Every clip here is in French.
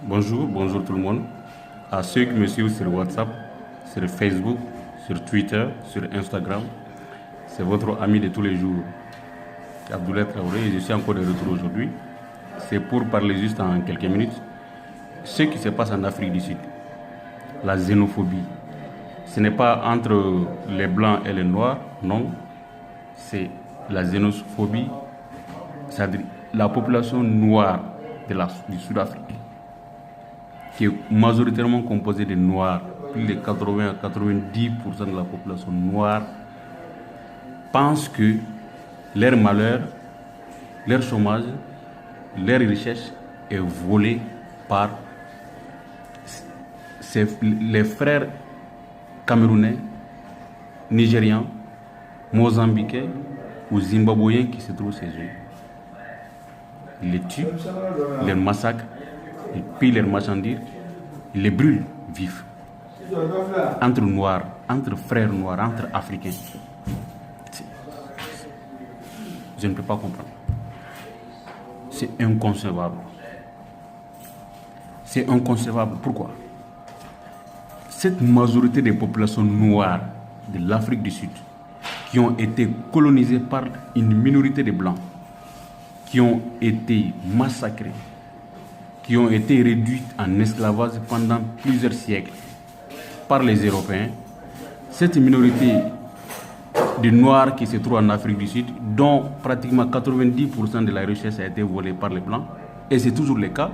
Bonjour, bonjour tout le monde. À ceux qui me suivent sur WhatsApp, sur Facebook, sur Twitter, sur Instagram, c'est votre ami de tous les jours, Abdoulaye Traoré, et je suis encore de retour aujourd'hui. C'est pour parler juste en quelques minutes ce qui se passe en Afrique du Sud. La xénophobie. Ce n'est pas entre les blancs et les noirs, non. C'est la xénophobie, c'est-à-dire la population noire du Sud-Afrique, qui est majoritairement composée de noirs, plus de 80 à 90% de la population noire, pense que leur malheur, leur chômage, leur richesse est volée par les frères camerounais, nigérians, mozambiquais ou zimbabwéens qui se trouvent chez eux. Ils les tuent, ils les massacrent, ils pillent leurs marchandises, ils les brûlent vifs. Entre noirs, entre frères noirs, entre africains. Je ne peux pas comprendre. C'est inconcevable. C'est inconcevable. Pourquoi? Cette majorité des populations noires de l'Afrique du Sud qui ont été colonisées par une minorité de blancs, qui ont été massacrés, qui ont été réduites en esclavage pendant plusieurs siècles par les Européens. Cette minorité de Noirs qui se trouvent en Afrique du Sud, dont pratiquement 90% de la richesse a été volée par les Blancs, et c'est toujours le cas.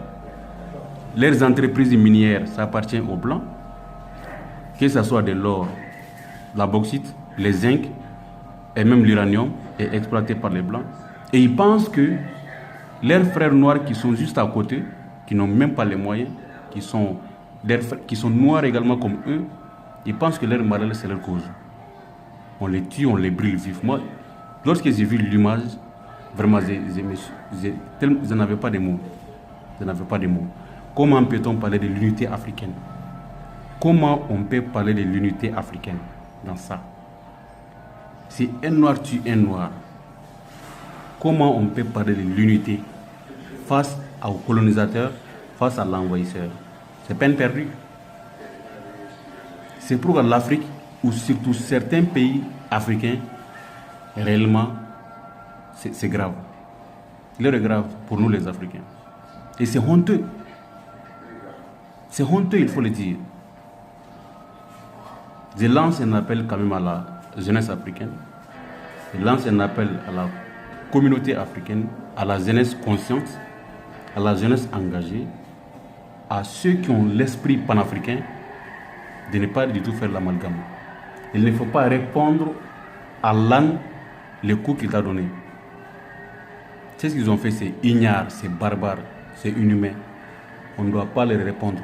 Leurs entreprises minières, ça appartient aux Blancs, que ce soit de l'or, la bauxite, les zinc et même l'uranium est exploité par les Blancs. Et ils pensent que leurs frères noirs qui sont juste à côté, qui n'ont même pas les moyens, qui sont noirs également comme eux, ils pensent que leur malheur c'est leur cause. On les tue, on les brûle vivement. Lorsque j'ai vu l'image, vraiment, je n'avais pas de mots. Je n'avais pas de mots. Comment peut-on parler de l'unité africaine? Comment on peut parler de l'unité africaine dans ça? Si un noir tue un noir, comment on peut parler de l'unité face aux colonisateurs, face à l'envahisseur? C'est peine perdue. C'est pourquoi l'Afrique, ou surtout certains pays africains, réellement, c'est grave. L'heure est grave pour nous les Africains. Et c'est honteux. C'est honteux, il faut le dire. Je lance un appel quand même à la jeunesse africaine. Je lance un appel à la communauté africaine, à la jeunesse consciente, à la jeunesse engagée, à ceux qui ont l'esprit panafricain, de ne pas du tout faire l'amalgame. Il ne faut pas répondre à l'âne le coup qu'il t'a donné. C'est ce qu'ils ont fait, c'est ignare, c'est barbare, c'est inhumain. On ne doit pas leur répondre.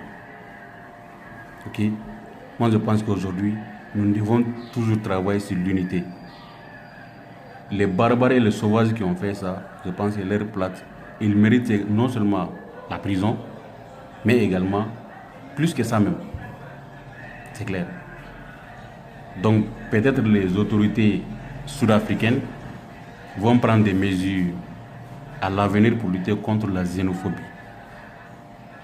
Ok? Moi je pense qu'aujourd'hui, nous devons toujours travailler sur l'unité. Les barbares et les sauvages qui ont fait ça, je pense que leur plate, ils méritent non seulement la prison, mais également plus que ça même. C'est clair. Donc peut-être les autorités sud-africaines vont prendre des mesures à l'avenir pour lutter contre la xénophobie.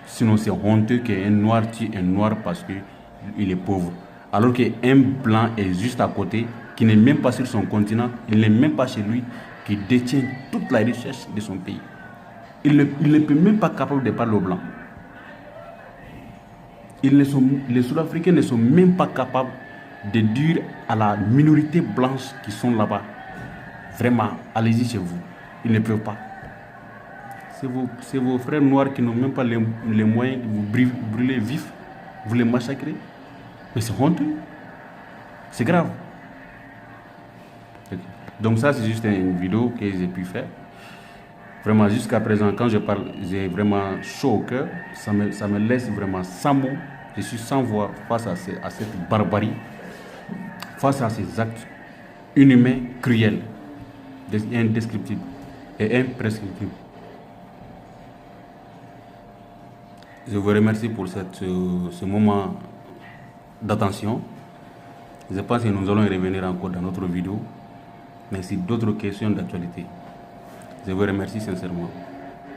Sinon c'est honteux qu'un noir tue un noir parce qu'il est pauvre. Alors qu'un blanc est juste à côté, qui n'est même pas sur son continent, il n'est même pas chez lui, qui détient toute la richesse de son pays. Il ne peut même pas capable de parler au blanc. Les Sud-Africains ne sont même pas capables de dire à la minorité blanche qui sont là-bas, vraiment, allez-y chez vous. Ils ne peuvent pas. C'est vos frères noirs qui n'ont même pas les moyens de vous brûler vifs, vous les massacrer. Mais c'est honteux. C'est grave. Donc ça, c'est juste une vidéo que j'ai pu faire. Vraiment, jusqu'à présent, quand je parle, j'ai vraiment chaud au cœur. Ça me laisse vraiment sans mots. Je suis sans voix face à cette barbarie, face à ces actes inhumains, cruels, indescriptibles et imprescriptibles. Je vous remercie pour ce moment d'attention. Je pense que nous allons y revenir encore dans notre vidéo, mais c'est d'autres questions d'actualité. Je vous remercie sincèrement.